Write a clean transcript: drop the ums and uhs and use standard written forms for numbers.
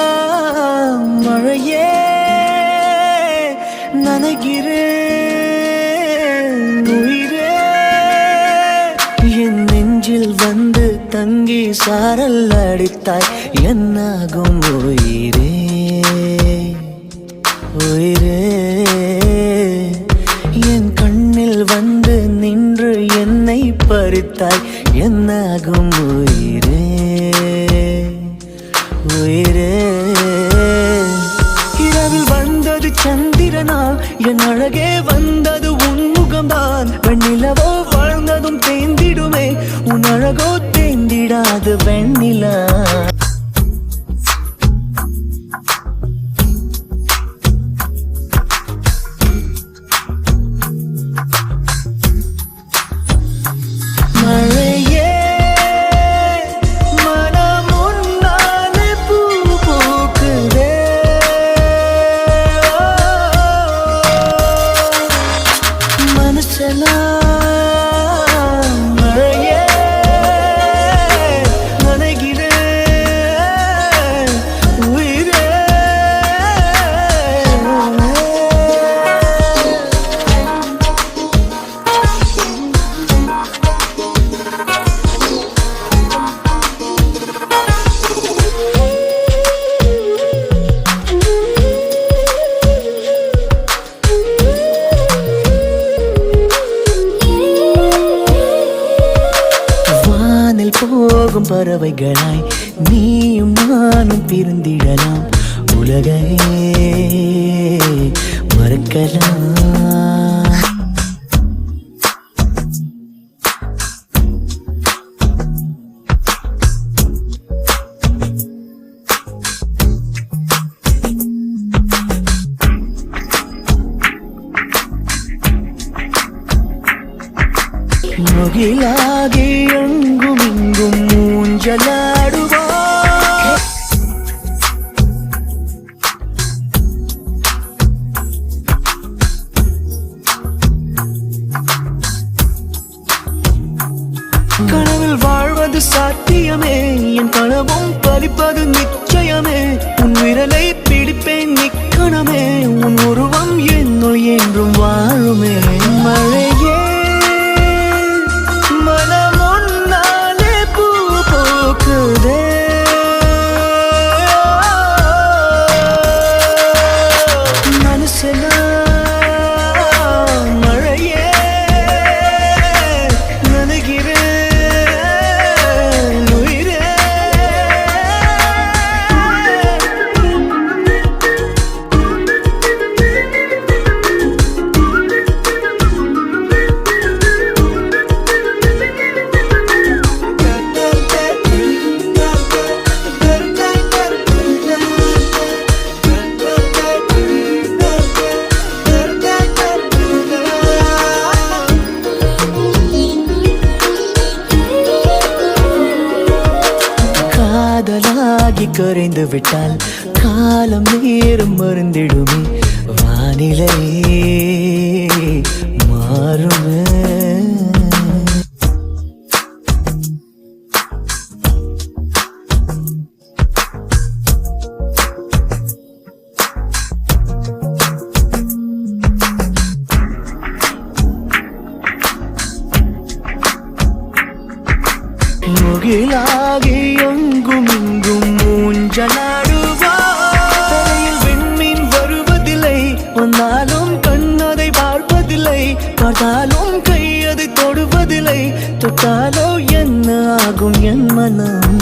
மனசெல்லாம் மழையே நனைகிறேன் உயிரே என் நெஞ்சில் வந்து தங்கி சாரல் அடித்தாய் என்னாகும் உயிரே உயிரே என் கண்ணில் வந்து நின்று என்னை பறித்தாய் என்னாகும் உயிரே உயிரே இரவில் வந்தது சந்திரனால் என் அழகே வந்தது உன்முகம்தான் வெண்ணிலவோ வாழ்ந்ததும் தேந்திடுமே உன் அழகோ தேந்திடாது வெண்ணிலா போகும் பறவைகளாய் நீயும் நானும் பிரிந்திடலாம் உலகையே மறக்கலாம் முகிலாகி எங்கும் இங்கும் ஊஞ்சலாடுவார் கனவில் வாழ்வது சாத்தியமே என் கனவும் பலிப்பது நிச்சயமே உன் விரலை பிடிப்பேன் நிக்கணமே உன் உருவம் என்னுள் என்றும் வாழுமே மழையே காதலாகி கரைந்து விட்டால் காலம் நேரம் மருந்திடுமே வானிலை மாறுமே முகிலாகி எங்கும் இங்கும் ஊஞ்சலாடுவார் விண்மீன் வருவதில்லை வந்தாலும் கண்ணதை பார்ப்பதில்லை பார்த்தாலும் கை அதை தொடுவதில்லை தொட்டாலோ என்ன ஆகும் என் மனம்